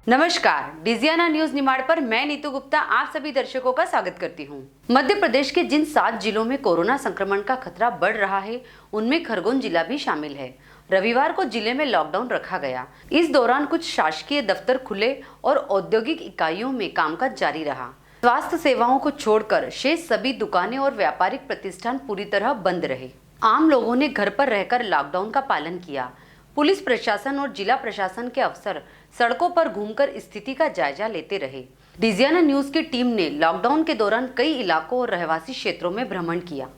नमस्कार, डिजियाना न्यूज निमाड़ पर मैं नीतू गुप्ता आप सभी दर्शकों का स्वागत करती हूं। मध्य प्रदेश के जिन 7 जिलों में कोरोना संक्रमण का खतरा बढ़ रहा है, उनमें खरगोन जिला भी शामिल है। रविवार को जिले में लॉकडाउन रखा गया। इस दौरान कुछ शासकीय दफ्तर खुले और औद्योगिक इकाइयों में कामकाज जारी रहा। स्वास्थ्य सेवाओं को छोड़कर शेष सभी दुकानें और व्यापारिक प्रतिष्ठान पूरी तरह बंद रहे। आम लोगों ने घर पर रहकर लॉकडाउन का पालन किया। पुलिस प्रशासन और जिला प्रशासन के अफसर सड़कों पर घूमकर स्थिति का जायजा लेते रहे। डिजियाना न्यूज की टीम ने लॉकडाउन के दौरान कई इलाकों और रहवासी क्षेत्रों में भ्रमण किया।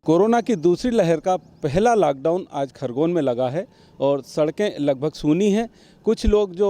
कोरोना की दूसरी लहर का पहला लॉकडाउन आज खरगोन में लगा है और सड़कें लगभग सूनी हैं। कुछ लोग जो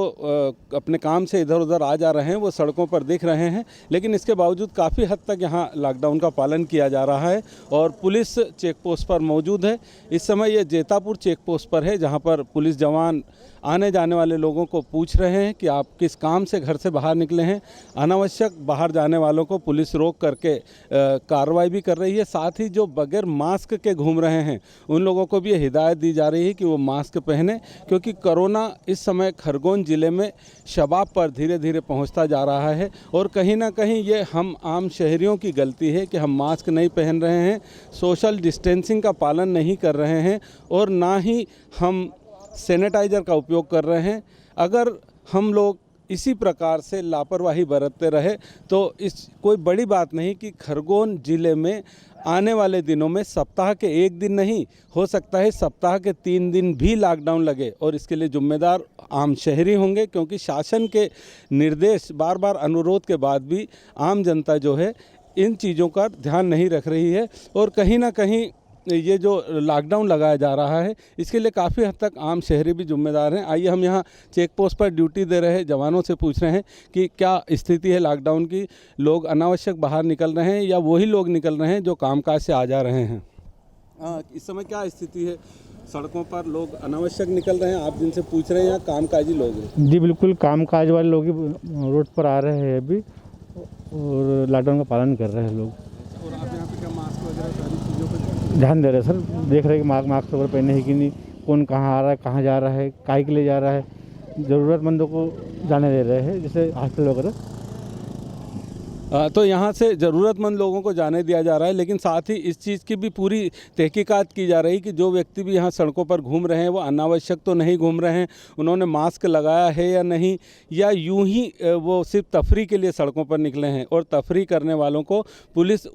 अपने काम से इधर उधर आ जा रहे हैं वो सड़कों पर दिख रहे हैं, लेकिन इसके बावजूद काफ़ी हद तक यहाँ लॉकडाउन का पालन किया जा रहा है और पुलिस चेक पोस्ट पर मौजूद है। इस समय ये जेतापुर चेक पोस्ट पर है, जहाँ पर पुलिस जवान आने जाने वाले लोगों को पूछ रहे हैं कि आप किस काम से घर से बाहर निकले हैं। अनावश्यक बाहर जाने वालों को पुलिस रोक करके कार्रवाई भी कर रही है। साथ ही जो बगैर मास्क के घूम रहे हैं उन लोगों को भी ये हिदायत दी जा रही है कि वो मास्क पहने, क्योंकि कोरोना इस समय खरगोन ज़िले में शबाब पर धीरे धीरे पहुंचता जा रहा है और कहीं ना कहीं ये हम आम शहरियों की गलती है कि हम मास्क नहीं पहन रहे हैं, सोशल डिस्टेंसिंग का पालन नहीं कर रहे हैं और ना ही हम सैनिटाइज़र का उपयोग कर रहे हैं। अगर हम लोग इसी प्रकार से लापरवाही बरतते रहे तो इस कोई बड़ी बात नहीं कि खरगोन ज़िले में आने वाले दिनों में सप्ताह के एक दिन नहीं, हो सकता है सप्ताह के 3 दिन भी लॉकडाउन लगे और इसके लिए जिम्मेदार आम शहरी होंगे, क्योंकि शासन के निर्देश बार बार अनुरोध के बाद भी आम जनता जो है इन चीज़ों का ध्यान नहीं रख रही है और कहीं ना कहीं ये जो लॉकडाउन लगाया जा रहा है इसके लिए काफ़ी हद तक आम शहरी भी जिम्मेदार हैं। आइए हम यहाँ चेक पोस्ट पर ड्यूटी दे रहे जवानों से पूछ रहे हैं कि क्या स्थिति है लॉकडाउन की। लोग अनावश्यक बाहर निकल रहे हैं या वही लोग निकल रहे हैं जो कामकाज से आ जा रहे हैं? इस समय क्या स्थिति है? सड़कों पर लोग अनावश्यक निकल रहे हैं, आप जिनसे पूछ रहे हैं या कामकाजी लोग हैं? जी बिल्कुल, कामकाज वाले लोग ही रोड पर आ रहे हैं अभी और लॉकडाउन का पालन कर रहे हैं लोग। और आप यहाँ पे क्या मास्क वगैरह सारी चीज़ों पर ध्यान दे रहे हैं सर, देख रहे हैं कि मास्क वगैरह पहने हैं कि नहीं, कौन कहाँ आ रहा है, कहाँ जा रहा है, काहे के लिए जा रहा है। ज़रूरतमंदों को जाने दे रहे हैं, जैसे हॉस्टल वगैरह। तो यहाँ से ज़रूरतमंद लोगों को जाने दिया जा रहा है, लेकिन साथ ही इस चीज़ की भी पूरी तहकीकात की जा रही है कि जो व्यक्ति भी यहाँ सड़कों पर घूम रहे हैं वो अनावश्यक तो नहीं घूम रहे हैं, उन्होंने मास्क लगाया है या नहीं, या यूं ही वो सिर्फ तफरी के लिए सड़कों पर निकले हैं। और तफरी करने वालों को पुलिस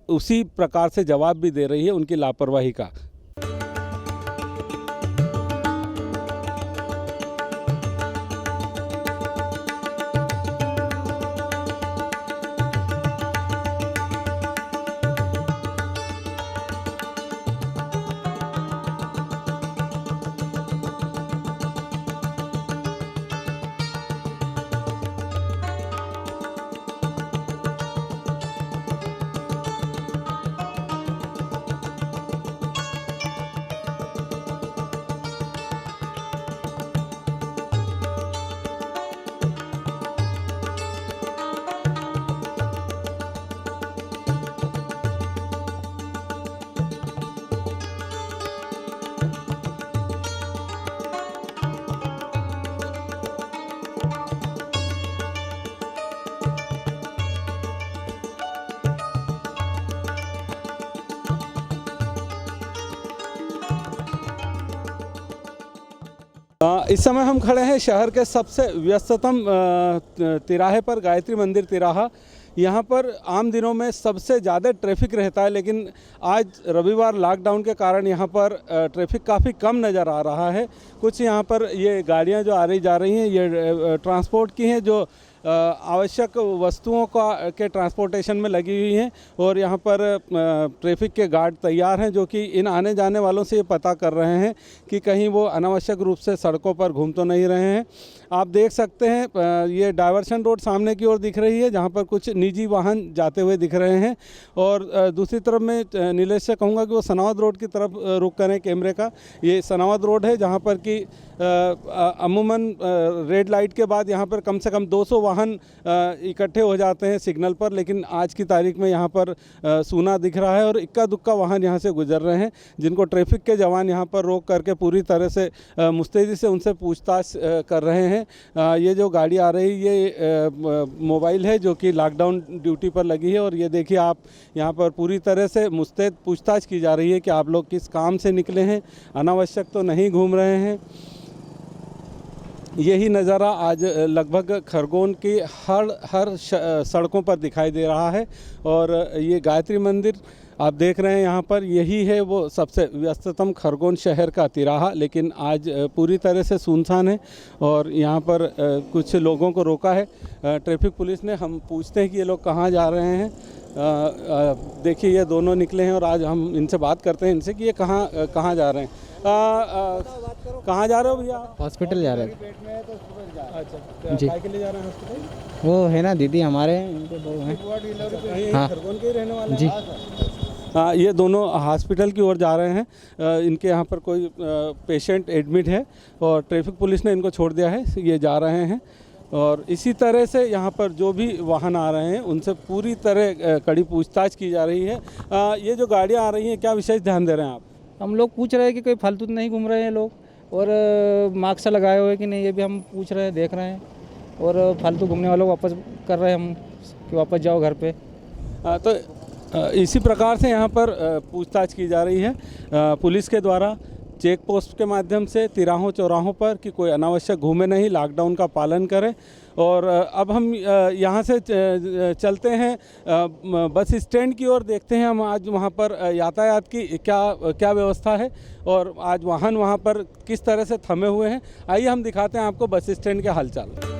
उसी प्रकार से जवाब भी दे रही है उनकी लापरवाही का। इस समय हम खड़े हैं शहर के सबसे व्यस्ततम तिराहे पर, गायत्री मंदिर तिराहा। यहाँ पर आम दिनों में सबसे ज़्यादा ट्रैफिक रहता है, लेकिन आज रविवार लॉकडाउन के कारण यहाँ पर ट्रैफिक काफ़ी कम नज़र आ रहा है। कुछ यहाँ पर ये गाड़ियाँ जो आ रही जा रही हैं ये ट्रांसपोर्ट की हैं, जो आवश्यक वस्तुओं के ट्रांसपोर्टेशन में लगी हुई हैं, और यहाँ पर ट्रैफिक के गार्ड तैयार हैं जो कि इन आने जाने वालों से ये पता कर रहे हैं कि कहीं वो अनावश्यक रूप से सड़कों पर घूम तो नहीं रहे हैं। आप देख सकते हैं ये डायवर्शन रोड सामने की ओर दिख रही है, जहाँ पर कुछ निजी वाहन जाते हुए दिख रहे हैं, और दूसरी तरफ मैं नीलेश से कहूँगा कि वो सनावद रोड की तरफ रुख करें कैमरे का। ये सनावद रोड है जहाँ पर कि अमूमन रेड लाइट के बाद यहाँ पर कम से कम 200 वाहन इकट्ठे हो जाते हैं सिग्नल पर, लेकिन आज की तारीख में यहाँ पर सूना दिख रहा है और इक्का दुक्का वाहन यहाँ से गुजर रहे हैं, जिनको ट्रैफिक के जवान यहाँ पर रोक करके पूरी तरह से मुस्तैदी से उनसे पूछताछ कर रहे हैं। ये जो गाड़ी आ रही ये मोबाइल है जो कि लॉकडाउन ड्यूटी पर लगी है, और ये देखिए आप यहाँ पर पूरी तरह से मुस्तैद पूछताछ की जा रही है कि आप लोग किस काम से निकले हैं, अनावश्यक तो नहीं घूम रहे हैं। यही नज़ारा आज लगभग खरगोन की हर सड़कों पर दिखाई दे रहा है, और ये गायत्री मंदिर आप देख रहे हैं यहाँ पर, यही है वो सबसे व्यस्ततम खरगोन शहर का तिराहा, लेकिन आज पूरी तरह से सुनसान है। और यहाँ पर कुछ लोगों को रोका है ट्रैफिक पुलिस ने। हम पूछते हैं कि ये लोग कहाँ जा रहे हैं। देखिए ये दोनों निकले हैं और आज हम इनसे बात करते हैं इनसे कि ये कहाँ जा रहे हैं। कहाँ जा रहे हो भैया? हॉस्पिटल जा रहे थे। पेट में है तो हॉस्पिटल जा। अच्छा, जी। काय के लिए जा रहे हैं हॉस्पिटल? वो है ना दीदी हमारे, उनके दो हैं। हाँ। खरगोन के ही रहने वाले जी। हैं। ये दोनों हॉस्पिटल की ओर जा रहे हैं। इनके यहाँ पर कोई पेशेंट एडमिट है और ट्रैफिक पुलिस ने इनको छोड़ दिया है, ये जा रहे हैं। और इसी तरह से यहाँ पर जो भी वाहन आ रहे हैं उनसे पूरी तरह कड़ी पूछताछ की जा रही है। ये जो गाड़ियाँ आ रही हैं क्या विशेष ध्यान दे रहे हैं आप? हम लोग पूछ रहे हैं कि कोई फालतू तो नहीं घूम रहे हैं लोग, और मास्क लगाए हुए कि नहीं ये भी हम पूछ रहे हैं, देख रहे हैं। और फालतू घूमने वालों को वापस कर रहे हैं हम कि वापस जाओ घर पे। तो इसी प्रकार से यहाँ पर पूछताछ की जा रही है पुलिस के द्वारा, चेक पोस्ट के माध्यम से तिराहों चौराहों पर कि कोई अनावश्यक घूमे नहीं, लॉकडाउन का पालन करें। और अब हम यहाँ से चलते हैं बस स्टैंड की ओर, देखते हैं हम आज वहाँ पर यातायात की क्या व्यवस्था है और आज वाहन वहाँ पर किस तरह से थमे हुए हैं। आइए हम दिखाते हैं आपको बस स्टैंड के हालचाल।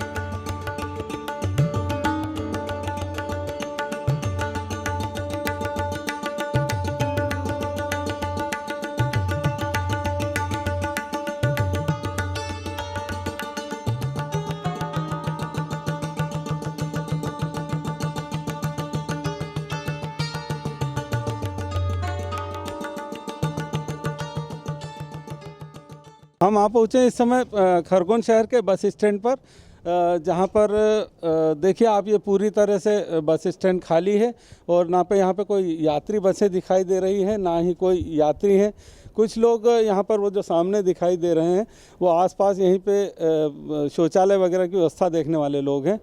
हम आ पहुँचे इस समय खरगोन शहर के बस स्टैंड पर, जहाँ पर देखिए आप ये पूरी तरह से बस स्टैंड खाली है और ना पे यहाँ पे कोई यात्री बसें दिखाई दे रही हैं, ना ही कोई यात्री हैं। कुछ लोग यहाँ पर वो जो सामने दिखाई दे रहे हैं वो आसपास यहीं पे शौचालय वगैरह की व्यवस्था देखने वाले लोग हैं,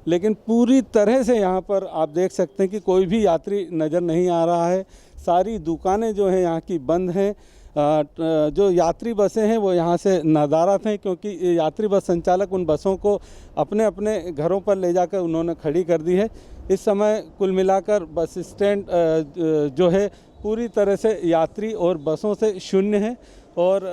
लेकिन पूरी तरह से यहाँ पर आप देख सकते हैं कि कोई भी यात्री नज़र नहीं आ रहा है। सारी दुकानें जो हैं यहाँ की बंद हैं। जो यात्री बसें हैं वो यहाँ से नदारत हैं, क्योंकि यात्री बस संचालक उन बसों को अपने अपने घरों पर ले जाकर उन्होंने खड़ी कर दी है। इस समय कुल मिलाकर बस स्टैंड जो है पूरी तरह से यात्री और बसों से शून्य है। और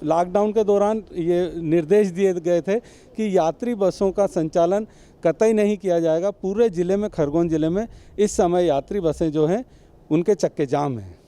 लॉकडाउन के दौरान ये निर्देश दिए गए थे कि यात्री बसों का संचालन कतई नहीं किया जाएगा। पूरे ज़िले में, खरगोन ज़िले में इस समय यात्री बसें जो हैं उनके चक्के जाम हैं।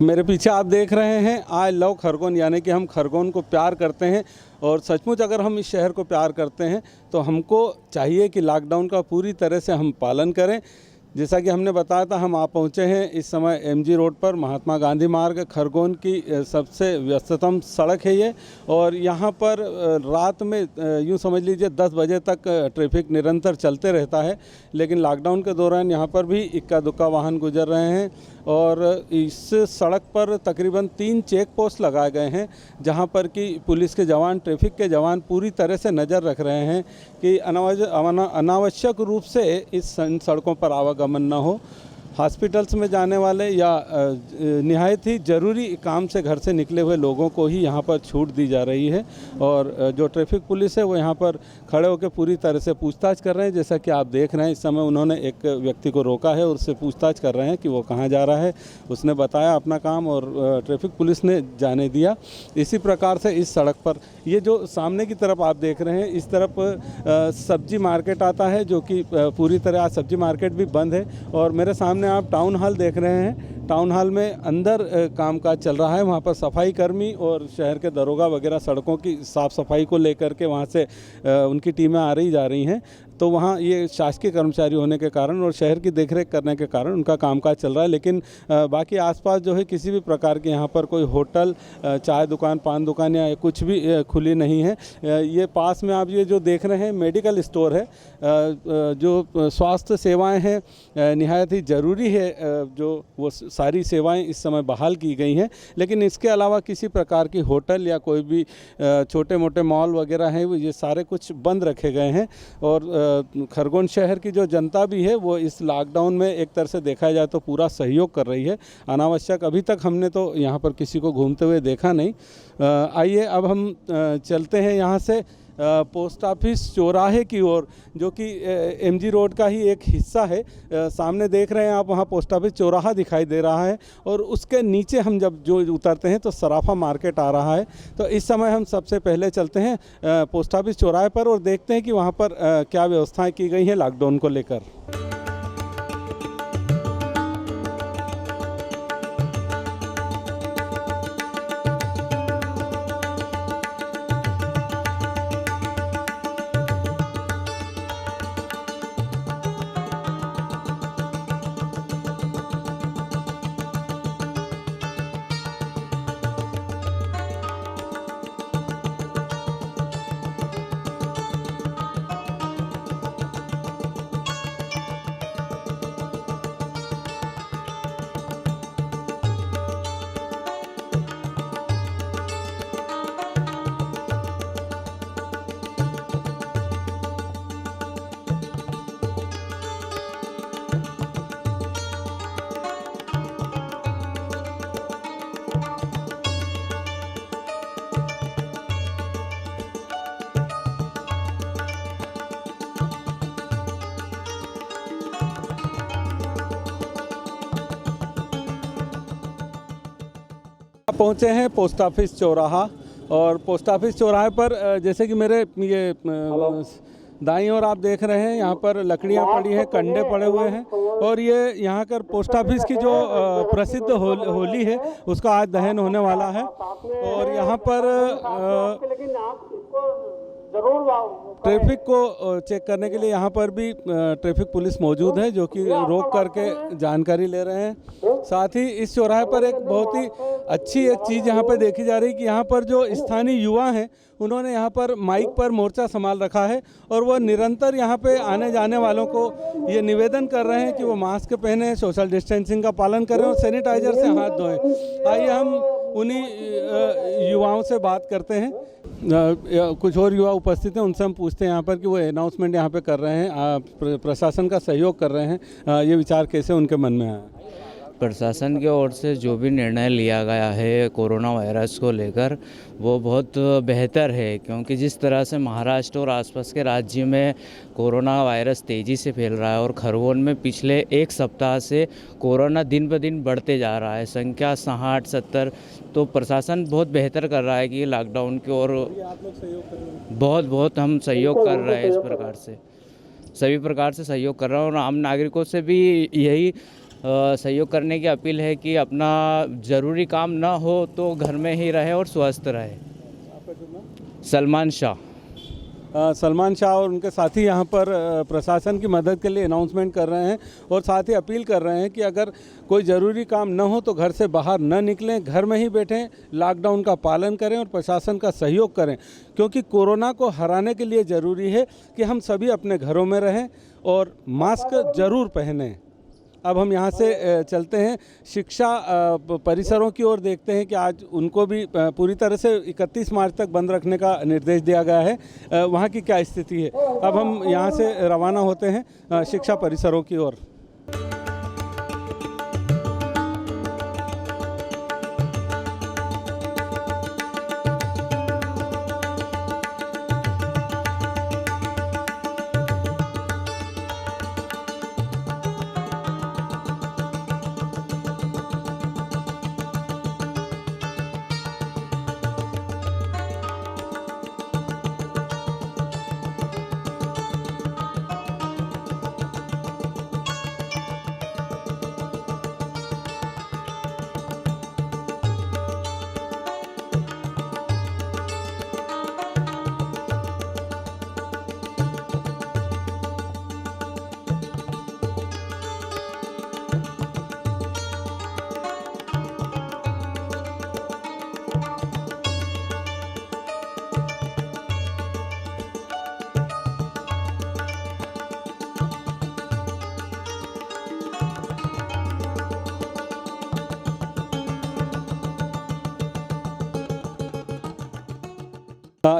मेरे पीछे आप देख रहे हैं आई लव खरगोन, यानी कि हम खरगोन को प्यार करते हैं। और सचमुच अगर हम इस शहर को प्यार करते हैं तो हमको चाहिए कि लॉकडाउन का पूरी तरह से हम पालन करें। जैसा कि हमने बताया था, हम पहुंचे हैं इस समय एमजी रोड पर, महात्मा गांधी मार्ग, खरगोन की सबसे व्यस्ततम सड़क है ये। और यहाँ पर रात में यूँ समझ लीजिए 10 बजे तक ट्रैफिक निरंतर चलते रहता है। लेकिन लॉकडाउन के दौरान यहाँ पर भी इक्का दुक्का वाहन गुजर रहे हैं। और इस सड़क पर तकरीबन 3 चेक पोस्ट लगाए गए हैं, जहाँ पर कि पुलिस के जवान, ट्रैफिक के जवान पूरी तरह से नज़र रख रहे हैं कि अनावश्यक रूप से इस सड़कों पर आवागमन न हो। हॉस्पिटल्स में जाने वाले या निहायत ही ज़रूरी काम से घर से निकले हुए लोगों को ही यहाँ पर छूट दी जा रही है। और जो ट्रैफिक पुलिस है वो यहाँ पर खड़े होकर पूरी तरह से पूछताछ कर रहे हैं। जैसा कि आप देख रहे हैं, इस समय उन्होंने एक व्यक्ति को रोका है और उससे पूछताछ कर रहे हैं कि वो कहाँ जा रहा है। उसने बताया अपना काम और ट्रैफिक पुलिस ने जाने दिया। इसी प्रकार से इस सड़क पर ये जो सामने की तरफ आप देख रहे हैं, इस तरफ सब्जी मार्केट आता है, जो कि पूरी तरह आज सब्जी मार्केट भी बंद है। और मेरे सामने आप टाउन हॉल देख रहे हैं। टाउन हॉल में अंदर कामकाज चल रहा है। वहाँ पर सफाई कर्मी और शहर के दरोगा वगैरह सड़कों की साफ़ सफाई को लेकर के वहाँ से उनकी टीमें आ रही जा रही हैं। तो वहाँ ये शासकीय कर्मचारी होने के कारण और शहर की देखरेख करने के कारण उनका कामकाज चल रहा है। लेकिन बाकी आसपास जो है किसी भी प्रकार के यहाँ पर कोई होटल, चाय दुकान, पान दुकान या कुछ भी खुली नहीं है। ये पास में आप ये जो देख रहे हैं मेडिकल स्टोर है। जो स्वास्थ्य सेवाएं हैं निहायत ही ज़रूरी है, जो वो सारी सेवाएं इस समय बहाल की गई हैं। लेकिन इसके अलावा किसी प्रकार की होटल या कोई भी छोटे मोटे मॉल वगैरह हैं, ये सारे कुछ बंद रखे गए हैं। और खरगोन शहर की जो जनता भी है वो इस लॉकडाउन में एक तरह से देखा जाए तो पूरा सहयोग कर रही है। अनावश्यक अभी तक हमने तो यहाँ पर किसी को घूमते हुए देखा नहीं। आइए अब हम चलते हैं यहाँ से पोस्ट ऑफिस चौराहे की ओर, जो कि एमजी रोड का ही एक हिस्सा है। सामने देख रहे हैं आप, वहाँ पोस्ट ऑफिस चौराहा दिखाई दे रहा है। और उसके नीचे हम जब जो उतरते हैं तो सराफा मार्केट आ रहा है। तो इस समय हम सबसे पहले चलते हैं पोस्ट ऑफिस चौराहे पर और देखते हैं कि वहाँ पर क्या व्यवस्थाएं की गई हैं लॉकडाउन को लेकर। पहुँचे हैं पोस्ट ऑफिस चौराहा। और पोस्ट ऑफिस चौराहे पर जैसे कि मेरे ये दाईं ओर आप देख रहे हैं, यहाँ पर लकड़ियाँ पड़ी हैं, कंडे पड़े हुए हैं। और ये यहाँ कर पोस्ट ऑफिस की जो प्रसिद्ध होली है उसका आज दहन होने वाला है। और यहाँ पर ट्रैफिक को चेक करने के लिए यहाँ पर भी ट्रैफिक पुलिस मौजूद है, जो कि रोक करके जानकारी ले रहे हैं। साथ ही इस चौराहे पर एक बहुत ही अच्छी एक चीज़ यहाँ पर देखी जा रही है कि यहाँ पर जो स्थानीय युवा हैं उन्होंने यहाँ पर माइक पर मोर्चा संभाल रखा है। और वो निरंतर यहाँ पे आने जाने वालों को ये निवेदन कर रहे हैं कि वो मास्क पहने, सोशल डिस्टेंसिंग का पालन करें और सैनिटाइजर से हाथ धोएं। आइए हम उन्हीं युवाओं से बात करते हैं। कुछ और युवा उपस्थित हैं, उनसे हम पूछते हैं यहाँ पर कि वो अनाउंसमेंट यहाँ पे कर रहे हैं, प्रशासन का सहयोग कर रहे हैं, ये विचार कैसे उनके मन में आया? प्रशासन की ओर से जो भी निर्णय लिया गया है कोरोना वायरस को लेकर वो बहुत बेहतर है, क्योंकि जिस तरह से महाराष्ट्र और आसपास के राज्य में कोरोना वायरस तेज़ी से फैल रहा है और खरगोन में पिछले एक सप्ताह से कोरोना दिन ब दिन बढ़ते जा रहा है, संख्या 60-70। तो प्रशासन बहुत बेहतर कर रहा है कि लॉकडाउन की ओर बहुत हम सहयोग कर रहे हैं। इस प्रकार से सभी प्रकार से सहयोग कर रहा हूँ और आम नागरिकों से भी यही सहयोग करने की अपील है कि अपना ज़रूरी काम ना हो तो घर में ही रहे और स्वस्थ रहे। सलमान शाह। सलमान शाह और उनके साथी यहाँ पर प्रशासन की मदद के लिए अनाउंसमेंट कर रहे हैं और साथ ही अपील कर रहे हैं कि अगर कोई ज़रूरी काम न हो तो घर से बाहर न निकलें, घर में ही बैठें, लॉकडाउन का पालन करें और प्रशासन का सहयोग करें, क्योंकि कोरोना को हराने के लिए ज़रूरी है कि हम सभी अपने घरों में रहें और मास्क ज़रूर पहनें। अब हम यहाँ से चलते हैं शिक्षा परिसरों की ओर, देखते हैं कि आज उनको भी पूरी तरह से 31 मार्च तक बंद रखने का निर्देश दिया गया है। वहाँ की क्या स्थिति है, अब हम यहाँ से रवाना होते हैं शिक्षा परिसरों की ओर।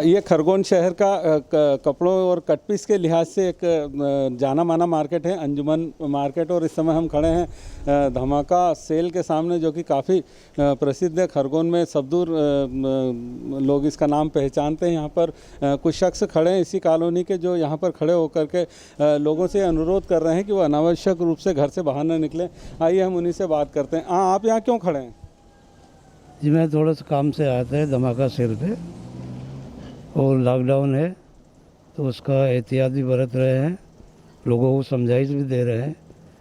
ये खरगोन शहर का कपड़ों और कटपीस के लिहाज से एक जाना माना मार्केट है, अंजुमन मार्केट। और इस समय हम खड़े हैं धमाका सेल के सामने, जो कि काफ़ी प्रसिद्ध है खरगोन में। सब दूर लोग इसका नाम पहचानते हैं। यहाँ पर कुछ शख्स खड़े हैं इसी कॉलोनी के, जो यहाँ पर खड़े होकर के लोगों से अनुरोध कर रहे हैं कि वो अनावश्यक रूप से घर से बाहर न निकलें। आइए हम उन्हीं से बात करते हैं। आप यहाँ क्यों खड़े हैं? जी, मैं थोड़ा सा काम से आया था धमाका सेल पे, और लॉकडाउन है तो उसका एहतियात भी बरत रहे हैं, लोगों को समझाइश भी दे रहे हैं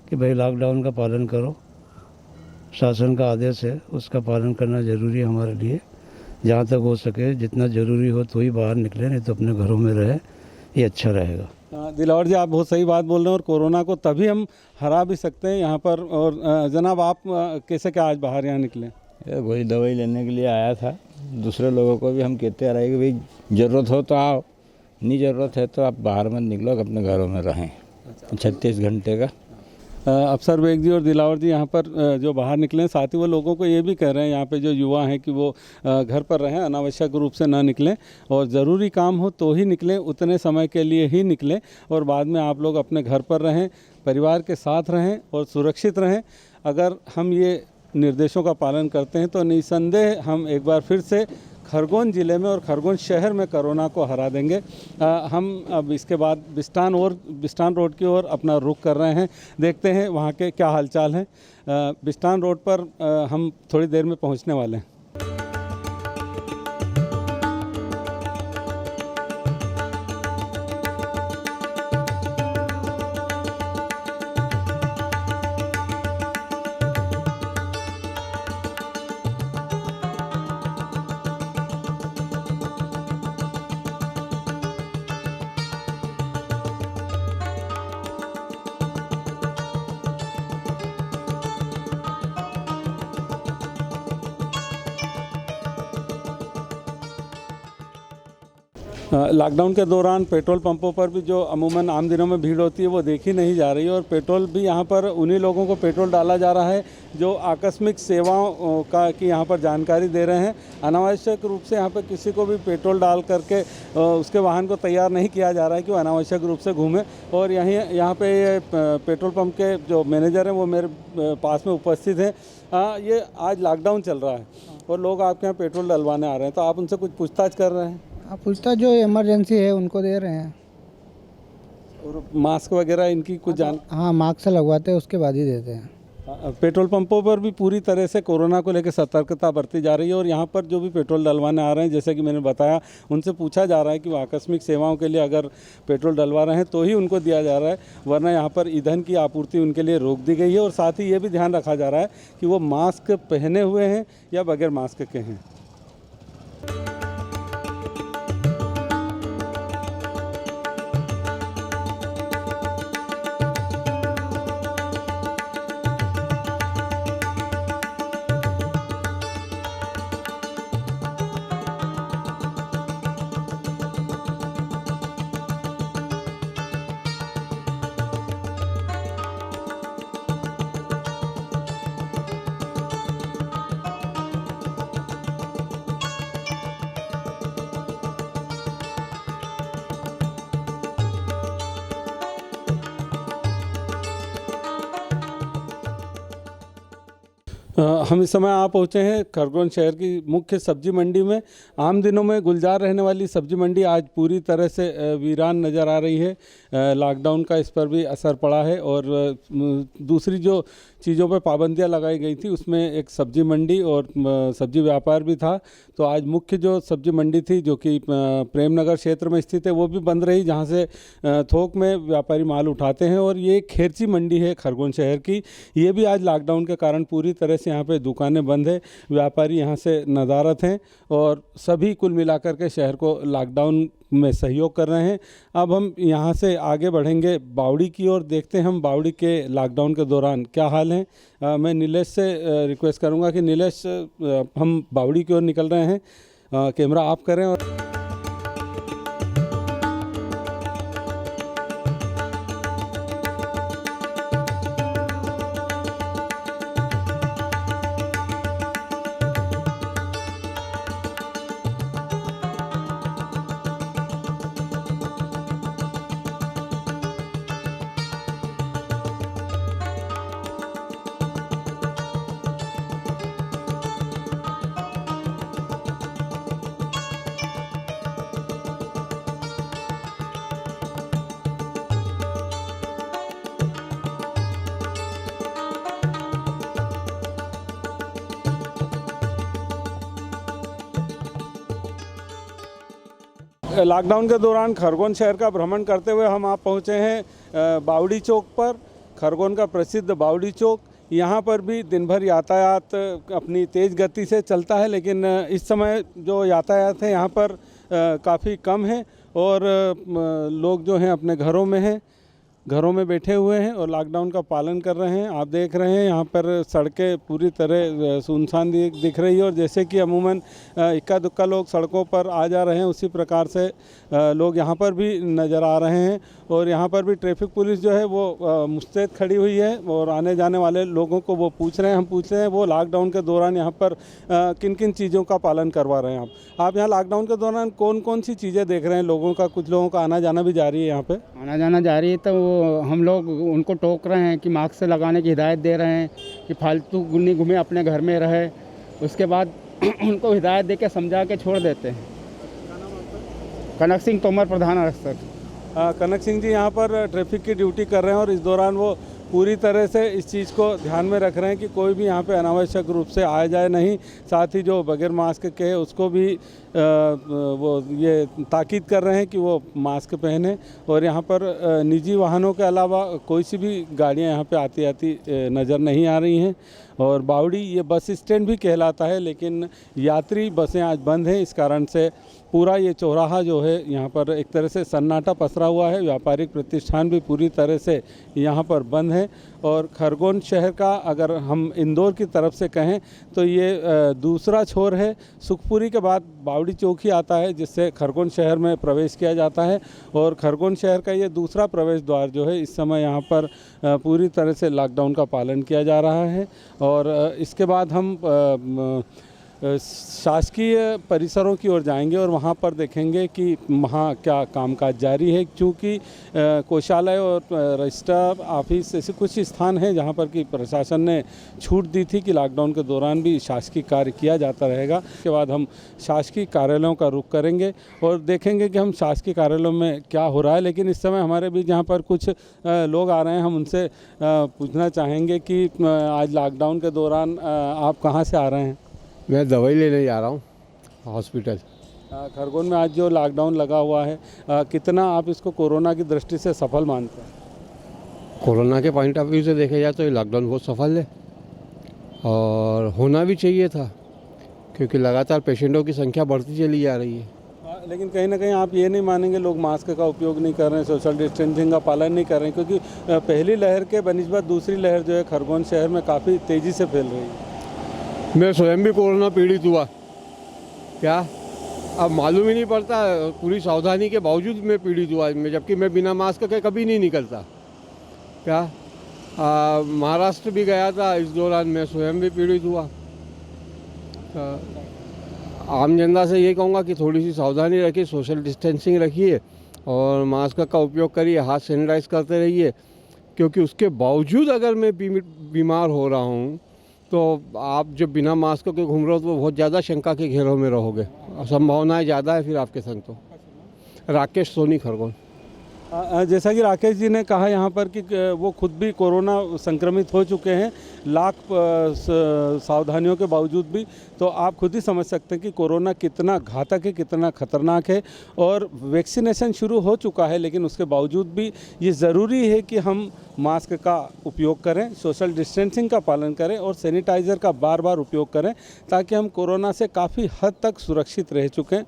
कि भाई लॉकडाउन का पालन करो, शासन का आदेश है उसका पालन करना ज़रूरी है हमारे लिए। जहाँ तक हो सके जितना ज़रूरी हो तो ही बाहर निकले, नहीं तो अपने घरों में रहे, ये अच्छा रहेगा। दिलावर जी, आप बहुत सही बात बोल रहे हैं और कोरोना को तभी हम हरा भी सकते हैं यहाँ पर। और जनाब, आप कैसे क्या आज बाहर यहाँ निकले? वही दवाई लेने के लिए आया था। दूसरे लोगों को भी हम कहते आ रहे हैं कि भाई ज़रूरत हो तो आओ, नहीं ज़रूरत है तो आप बाहर मत निकलो, अपने घरों में रहें। 36 घंटे का। अफसर बेग जी और दिलावर जी यहाँ पर जो बाहर निकले, साथ ही वो लोगों को ये भी कह रहे हैं यहाँ पे जो युवा हैं कि वो घर पर रहें, अनावश्यक रूप से ना निकलें और ज़रूरी काम हो तो ही निकलें, उतने समय के लिए ही निकलें और बाद में आप लोग अपने घर पर रहें, परिवार के साथ रहें और सुरक्षित रहें। अगर हम ये निर्देशों का पालन करते हैं तो निसंदेह हम एक बार फिर से खरगोन ज़िले में और खरगोन शहर में कोरोना को हरा देंगे। हम अब इसके बाद बिस्टान रोड की ओर अपना रुख कर रहे हैं, देखते हैं वहाँ के क्या हालचाल हैं। बिस्टान रोड पर हम थोड़ी देर में पहुँचने वाले हैं। लॉकडाउन के दौरान पेट्रोल पंपों पर भी जो अमूमन आम दिनों में भीड़ होती है वो देखी नहीं जा रही है और पेट्रोल भी यहाँ पर उन्हीं लोगों को पेट्रोल डाला जा रहा है जो आकस्मिक सेवाओं का की यहाँ पर जानकारी दे रहे हैं। अनावश्यक रूप से यहाँ पर किसी को भी पेट्रोल डाल करके उसके वाहन को तैयार नहीं किया जा रहा है कि वो अनावश्यक रूप से घूमे। और यहाँ पे ये पेट्रोल पंप के जो मैनेजर हैं वो मेरे पास में उपस्थित हैं। ये आज लॉकडाउन चल रहा है और लोग आपके यहाँ पेट्रोल डलवाने आ रहे हैं, तो आप उनसे कुछ पूछताछ कर रहे हैं? पूछता जो इमरजेंसी है उनको दे रहे हैं। और मास्क वगैरह इनकी कुछ जान? हाँ, मास्क लगवाते हैं उसके बाद ही देते हैं। पेट्रोल पंपों पर भी पूरी तरह से कोरोना को लेकर सतर्कता बरती जा रही है और यहाँ पर जो भी पेट्रोल डलवाने आ रहे हैं, जैसे कि मैंने बताया, उनसे पूछा जा रहा है कि वो आकस्मिक सेवाओं के लिए अगर पेट्रोल डलवा रहे हैं तो ही उनको दिया जा रहा है, वरना यहाँ पर ईंधन की आपूर्ति उनके लिए रोक दी गई है। और साथ ही ये भी ध्यान रखा जा रहा है कि वो मास्क पहने हुए हैं या बगैर मास्क के हैं। हम इस समय आ पहुँचे हैं खरगोन शहर की मुख्य सब्जी मंडी में। आम दिनों में गुलजार रहने वाली सब्जी मंडी आज पूरी तरह से वीरान नज़र आ रही है। लॉकडाउन का इस पर भी असर पड़ा है और दूसरी जो चीज़ों पर पाबंदियां लगाई गई थी उसमें एक सब्जी मंडी और सब्जी व्यापार भी था। तो आज मुख्य जो सब्जी मंडी थी जो कि प्रेमनगर क्षेत्र में स्थित है वो भी बंद रही, जहां से थोक में व्यापारी माल उठाते हैं। और ये खेरची मंडी है खरगोन शहर की, ये भी आज लॉकडाउन के कारण पूरी तरह से यहाँ पे दुकानें बंद है। व्यापारी यहाँ से नदारत हैं और सभी कुल मिलाकर के शहर को लॉकडाउन में सहयोग कर रहे हैं। अब हम यहाँ से आगे बढ़ेंगे बावड़ी की ओर, देखते हैं हम बावड़ी के लॉकडाउन के दौरान क्या हाल है। मैं नीलेश से रिक्वेस्ट करूँगा कि नीलेश, हम बावड़ी की ओर निकल रहे हैं, कैमरा ऑफ करें। और लॉकडाउन के दौरान खरगोन शहर का भ्रमण करते हुए हम आप पहुँचे हैं बावड़ी चौक पर। खरगोन का प्रसिद्ध बावड़ी चौक, यहाँ पर भी दिन भर यातायात अपनी तेज़ गति से चलता है, लेकिन इस समय जो यातायात है यहाँ पर काफ़ी कम है और लोग जो हैं अपने घरों में बैठे हुए हैं और लॉकडाउन का पालन कर रहे हैं। आप देख रहे हैं यहाँ पर सड़कें पूरी तरह सुनसान दिख रही है और जैसे कि अमूमन इक्का दुक्का लोग सड़कों पर आ जा रहे हैं, उसी प्रकार से लोग यहाँ पर भी नज़र आ रहे हैं। और यहाँ पर भी ट्रैफिक पुलिस जो है वो मुस्तैद खड़ी हुई है और आने जाने वाले लोगों को वो पूछ रहे हैं, हम पूछ रहे हैं वो लॉकडाउन के दौरान यहाँ पर किन किन चीज़ों का पालन करवा रहे हैं आप यहाँ लॉकडाउन के दौरान कौन कौन सी चीज़ें देख रहे हैं लोगों का? कुछ लोगों का आना जाना भी जारी है, यहाँ पे आना जाना जारी है, तो हम लोग उनको टोक रहे हैं कि मास्क से लगाने की हिदायत दे रहे हैं कि फालतू नहीं घूमे, अपने घर में रहे। उसके बाद उनको हिदायत दे के समझा के छोड़ देते हैं। कनक सिंह तोमर, प्रधान आरक्षक। कनक सिंह जी यहाँ पर ट्रैफिक की ड्यूटी कर रहे हैं और इस दौरान वो पूरी तरह से इस चीज़ को ध्यान में रख रहे हैं कि कोई भी यहाँ पे अनावश्यक रूप से आया जाए नहीं। साथ ही जो बगैर मास्क के है उसको भी वो ये ताकीद कर रहे हैं कि वो मास्क पहने। और यहाँ पर निजी वाहनों के अलावा कोई सी भी गाड़ियाँ यहाँ पे आती नज़र नहीं आ रही हैं। और बावड़ी ये बस स्टैंड भी कहलाता है, लेकिन यात्री बसें आज बंद हैं। इस कारण से पूरा ये चौराहा जो है यहाँ पर एक तरह से सन्नाटा पसरा हुआ है। व्यापारिक प्रतिष्ठान भी पूरी तरह से यहाँ पर बंद है। और खरगोन शहर का अगर हम इंदौर की तरफ से कहें तो ये दूसरा छोर है। सुखपुरी के बाद बावड़ी चौक ही आता है जिससे खरगोन शहर में प्रवेश किया जाता है। और खरगोन शहर का ये दूसरा प्रवेश द्वार जो है इस समय यहाँ पर पूरी तरह से लॉकडाउन का पालन किया जा रहा है। और इसके बाद हम शासकीय परिसरों की ओर जाएंगे और वहाँ पर देखेंगे कि वहाँ क्या कामकाज जारी है, क्योंकि कोषालय और रजिस्ट्रार ऑफिस ऐसे कुछ स्थान हैं जहाँ पर कि प्रशासन ने छूट दी थी कि लॉकडाउन के दौरान भी शासकीय कार्य किया जाता रहेगा। उसके बाद हम शासकीय कार्यालयों का रुख करेंगे और देखेंगे कि हम शासकीय कार्यालयों में क्या हो रहा है। लेकिन इस समय हमारे बीच यहाँ पर कुछ लोग आ रहे हैं, हम उनसे पूछना चाहेंगे कि आज लॉकडाउन के दौरान आप कहाँ से आ रहे हैं? मैं दवाई लेने जा रहा हूँ हॉस्पिटल। खरगोन में आज जो लॉकडाउन लगा हुआ है, कितना आप इसको कोरोना की दृष्टि से सफल मानते हैं? कोरोना के पॉइंट ऑफ व्यू से देखा जाए तो ये लॉकडाउन बहुत सफल है और होना भी चाहिए था, क्योंकि लगातार पेशेंटों की संख्या बढ़ती चली जा रही है। लेकिन कहीं ना कहीं आप ये नहीं मानेंगे लोग मास्क का उपयोग नहीं कर रहे हैं, सोशल डिस्टेंसिंग का पालन नहीं कर रहे हैं, क्योंकि पहली लहर के बनिस्बत दूसरी लहर जो है खरगोन शहर में काफ़ी तेज़ी से फैल रही है। मैं स्वयं भी कोरोना पीड़ित हुआ, क्या अब मालूम ही नहीं पड़ता, पूरी सावधानी के बावजूद मैं पीड़ित हुआ, जबकि मैं बिना मास्क के कभी नहीं निकलता। क्या महाराष्ट्र भी गया था, इस दौरान मैं स्वयं भी पीड़ित हुआ। आम जनता से ये कहूँगा कि थोड़ी सी सावधानी रखिए, सोशल डिस्टेंसिंग रखिए और मास्क का उपयोग करिए, हाथ सैनिटाइज करते रहिए, क्योंकि उसके बावजूद अगर मैं बीमार हो रहा हूँ तो आप जब बिना मास्क के घूम रहे हो तो बहुत ज़्यादा शंका के घेरों में रहोगे, संभावनाएं ज़्यादा है फिर आपके संग। तो राकेश सोनी, खरगोन। जैसा कि राकेश जी ने कहा यहाँ पर कि वो खुद भी कोरोना संक्रमित हो चुके हैं, लाख सावधानियों के बावजूद भी। तो आप खुद ही समझ सकते हैं कि कोरोना कितना घातक है, कितना खतरनाक है। और वैक्सीनेशन शुरू हो चुका है, लेकिन उसके बावजूद भी ये ज़रूरी है कि हम मास्क का उपयोग करें, सोशल डिस्टेंसिंग का पालन करें और सैनिटाइज़र का बार बार उपयोग करें, ताकि हम कोरोना से काफ़ी हद तक सुरक्षित रह चुकें।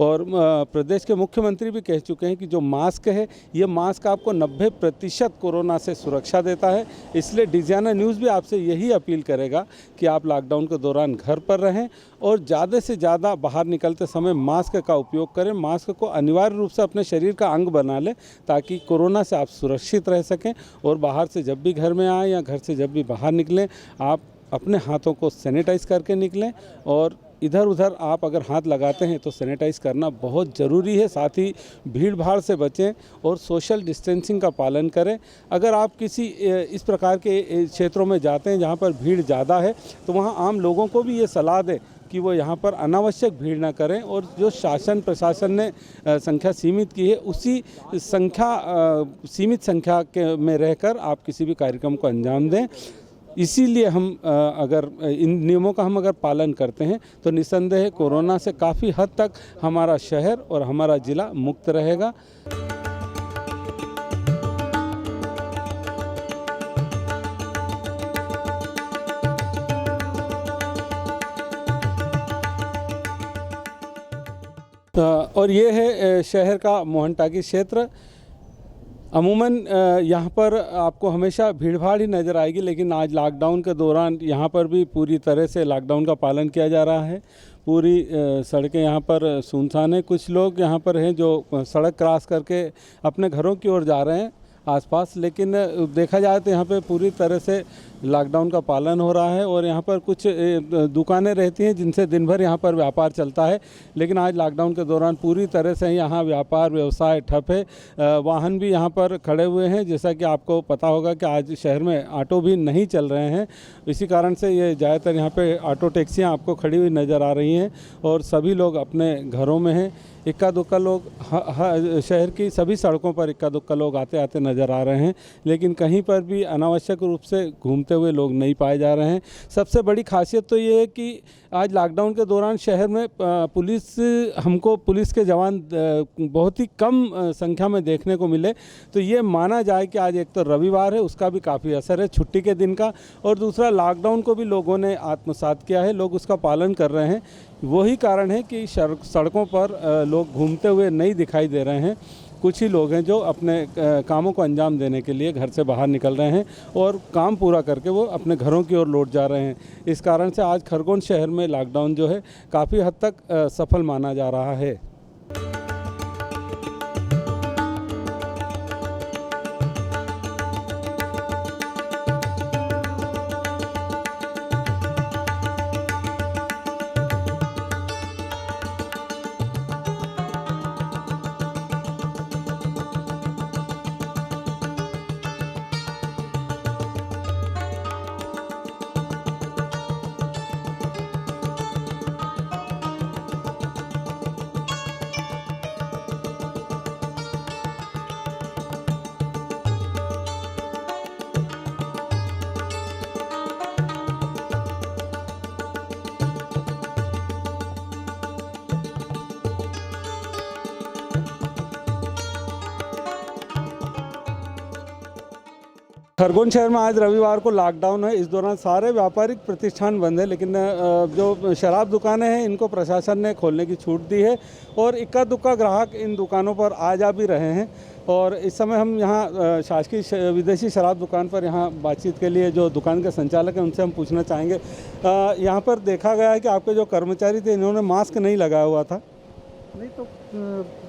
और प्रदेश के मुख्यमंत्री भी कह चुके हैं कि जो मास्क है, ये मास्क आपको 90% कोरोना से सुरक्षा देता है। इसलिए डिजाना न्यूज़ भी आपसे यही अपील करेगा कि आप लॉकडाउन के दौरान घर पर रहें और ज़्यादा से ज़्यादा बाहर निकलते समय मास्क का उपयोग करें। मास्क को अनिवार्य रूप से अपने शरीर का अंग बना लें, ताकि कोरोना से आप सुरक्षित रह सकें। और बाहर से जब भी घर में आएँ या घर से जब भी बाहर निकलें, आप अपने हाथों को सैनिटाइज करके निकलें। और इधर उधर आप अगर हाथ लगाते हैं तो सैनिटाइज करना बहुत ज़रूरी है। साथ ही भीड़ भाड़ से बचें और सोशल डिस्टेंसिंग का पालन करें। अगर आप किसी इस प्रकार के क्षेत्रों में जाते हैं जहां पर भीड़ ज़्यादा है, तो वहां आम लोगों को भी ये सलाह दें कि वो यहाँ पर अनावश्यक भीड़ ना करें और जो शासन प्रशासन ने संख्या सीमित की है, उसी सीमित संख्या में रहकर आप किसी भी कार्यक्रम को अंजाम दें। इसीलिए हम अगर इन नियमों का हम अगर पालन करते हैं तो निस्संदेह कोरोना से काफ़ी हद तक हमारा शहर और हमारा ज़िला मुक्त रहेगा। और ये है शहर का मोहन टाकी क्षेत्र। अमूमन यहाँ पर आपको हमेशा भीड़ भाड़ ही नज़र आएगी, लेकिन आज लॉकडाउन के दौरान यहाँ पर भी पूरी तरह से लॉकडाउन का पालन किया जा रहा है। पूरी सड़कें यहाँ पर सुनसान है। कुछ लोग यहाँ पर हैं जो सड़क क्रॉस करके अपने घरों की ओर जा रहे हैं आसपास, लेकिन देखा जाए तो यहाँ पे पूरी तरह से लॉकडाउन का पालन हो रहा है। और यहाँ पर कुछ दुकानें रहती हैं जिनसे दिन भर यहाँ पर व्यापार चलता है, लेकिन आज लॉकडाउन के दौरान पूरी तरह से यहाँ व्यापार व्यवसाय ठप है। वाहन भी यहाँ पर खड़े हुए हैं। जैसा कि आपको पता होगा कि आज शहर में ऑटो भी नहीं चल रहे हैं, इसी कारण से ये ज़्यादातर यहाँ पे ऑटो टैक्सियाँ आपको खड़ी हुई नज़र आ रही हैं और सभी लोग अपने घरों में हैं। इक्का दुक्का लोग शहर की सभी सड़कों पर इक्का दुक्का लोग आते आते नज़र आ रहे हैं, लेकिन कहीं पर भी अनावश्यक रूप से घूमते हुए लोग नहीं पाए जा रहे हैं। सबसे बड़ी खासियत तो ये है कि आज लॉकडाउन के दौरान शहर में पुलिस के जवान बहुत ही कम संख्या में देखने को मिले। तो ये माना जाए कि आज एक तो रविवार है, उसका भी काफ़ी असर है छुट्टी के दिन का, और दूसरा लॉकडाउन को भी लोगों ने आत्मसात किया है, लोग उसका पालन कर रहे हैं। वही कारण है कि सड़कों पर लोग घूमते हुए नहीं दिखाई दे रहे हैं। कुछ ही लोग हैं जो अपने कामों को अंजाम देने के लिए घर से बाहर निकल रहे हैं और काम पूरा करके वो अपने घरों की ओर लौट जा रहे हैं। इस कारण से आज खरगोन शहर में लॉकडाउन जो है काफ़ी हद तक सफल माना जा रहा है। खरगोन शहर में आज रविवार को लॉकडाउन है। इस दौरान सारे व्यापारिक प्रतिष्ठान बंद है, लेकिन जो शराब दुकानें हैं इनको प्रशासन ने खोलने की छूट दी है और इक्का दुक्का ग्राहक इन दुकानों पर आ जा भी रहे हैं। और इस समय हम यहाँ शासकीय विदेशी शराब दुकान पर यहाँ बातचीत के लिए जो दुकान के संचालक हैं उनसे हम पूछना चाहेंगे। यहाँ पर देखा गया है कि आपके जो कर्मचारी थे इन्होंने मास्क नहीं लगाया हुआ था। नहीं तो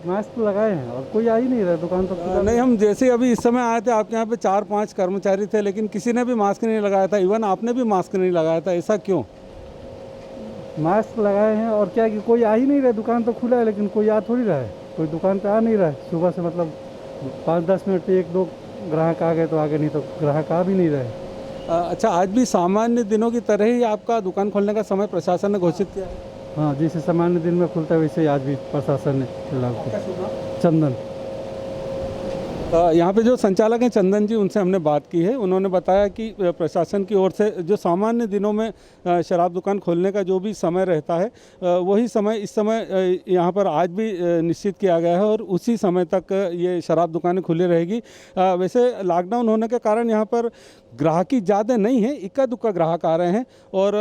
मास्क लगाए हैं और कोई आ ही नहीं रहा दुकान तो नहीं, हम जैसे अभी इस समय आए थे आपके यहाँ पे 4-5 कर्मचारी थे, लेकिन किसी ने भी मास्क नहीं लगाया था। इवन आपने भी मास्क नहीं लगाया था, ऐसा क्यों? मास्क लगाए हैं और क्या कि कोई आ ही नहीं रहा, दुकान तो खुला है लेकिन कोई आ थोड़ी रहा है, कोई दुकान पे आ नहीं रहा है। सुबह से मतलब 5-10 मिनट पे 1-2 ग्राहक आ गए तो आगे, नहीं तो ग्राहक आ भी नहीं रहे। अच्छा, आज भी सामान्य दिनों की तरह ही आपका दुकान खोलने का समय प्रशासन ने घोषित किया है? हाँ, जैसे सामान्य दिन में खुलता है वैसे ही आज भी प्रशासन ने लागू किया। चंदन, यहाँ पे जो संचालक हैं चंदन जी, उनसे हमने बात की है। उन्होंने बताया कि प्रशासन की ओर से जो सामान्य दिनों में शराब दुकान खोलने का जो भी समय रहता है वही समय इस समय यहाँ पर आज भी निश्चित किया गया है और उसी समय तक ये शराब दुकानें खुली रहेगी। वैसे लॉकडाउन होने के कारण यहाँ पर ग्राहकी ज़्यादा नहीं है, इक्का दुक्का ग्राहक आ रहे हैं और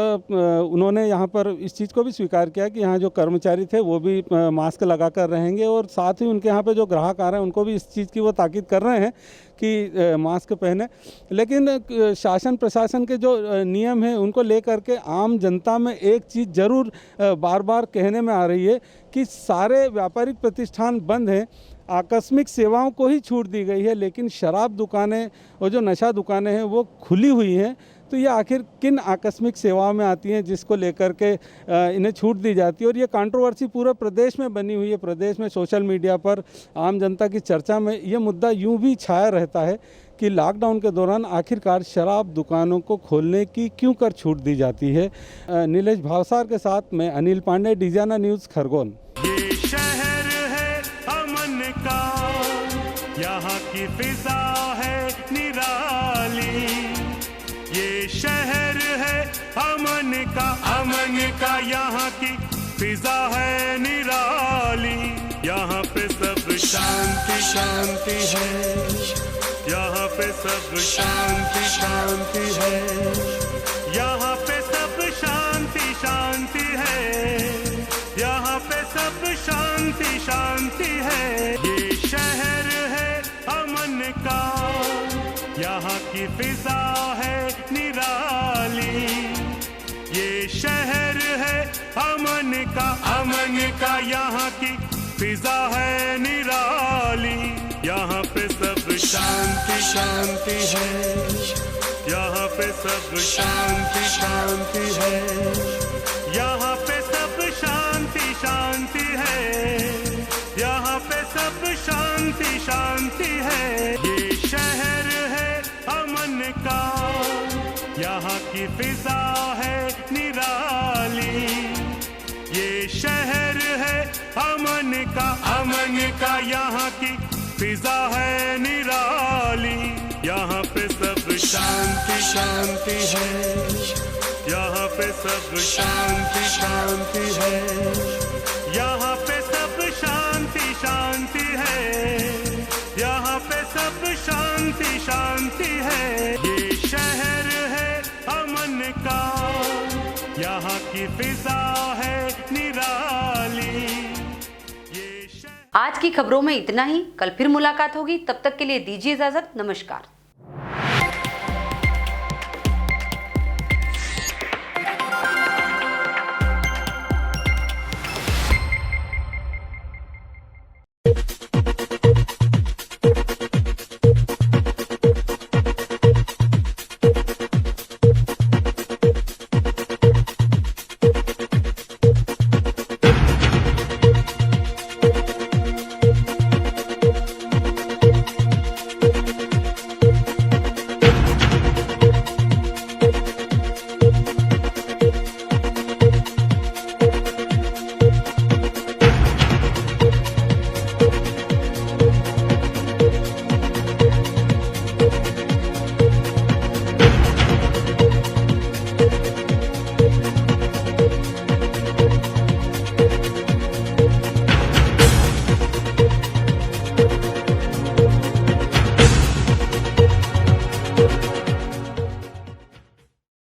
उन्होंने यहाँ पर इस चीज़ को भी स्वीकार किया कि यहाँ जो कर्मचारी थे वो भी मास्क लगा कर रहेंगे और साथ ही उनके यहाँ पे जो ग्राहक आ रहे हैं उनको भी इस चीज़ की वो ताकीद कर रहे हैं कि मास्क पहने। लेकिन शासन प्रशासन के जो नियम हैं उनको लेकर के आम जनता में एक चीज़ ज़रूर बार बार कहने में आ रही है कि सारे व्यापारिक प्रतिष्ठान बंद हैं, आकस्मिक सेवाओं को ही छूट दी गई है, लेकिन शराब दुकानें और जो नशा दुकानें हैं वो खुली हुई हैं। तो ये आखिर किन आकस्मिक सेवाओं में आती हैं जिसको लेकर के इन्हें छूट दी जाती है? और ये कंट्रोवर्सी पूरे प्रदेश में बनी हुई है। प्रदेश में सोशल मीडिया पर आम जनता की चर्चा में ये मुद्दा यूं भी छाया रहता है कि लॉकडाउन के दौरान आखिरकार शराब दुकानों को खोलने की क्यों कर छूट दी जाती है। नीलेश भावसार के साथ मैं अनिल पांडे, डिजाना न्यूज़, खरगोन। ये शहर है अमन का, यहाँ की फिजा है निराली। ये शहर है अमन का यहाँ की फिजा है निराली। यहाँ पे सब शांति शांति है, यहाँ पे सब शांति शांति है, यहाँ पे सब शांति शांति है, यहाँ पे सब शांति शांति है। ये शहर है अमन का, यहाँ की फिजा है निराली। ये शहर है अमन का यहाँ की फिजा है निराली। यहाँ पे सब शांति शांति है, यहाँ पे सब शांति शांति है, यहाँ पे सब शांति शांति है, यहाँ पे सब शांति शांति है। ये शहर है अमन का, यहाँ की फिजा है निराली। ये शहर है अमन का यहाँ की फिजा है निराली। यहाँ पे सब शांति शांति है, यहाँ पे सब शांति शांति है, यहाँ पे सब शांति शांति है, यहाँ पे सब शांति शांति है। ये शहर है अमन का, यहाँ की फिजा है निराली। आज की खबरों में इतना ही। कल फिर मुलाकात होगी, तब तक के लिए दीजिए इजाजत। नमस्कार।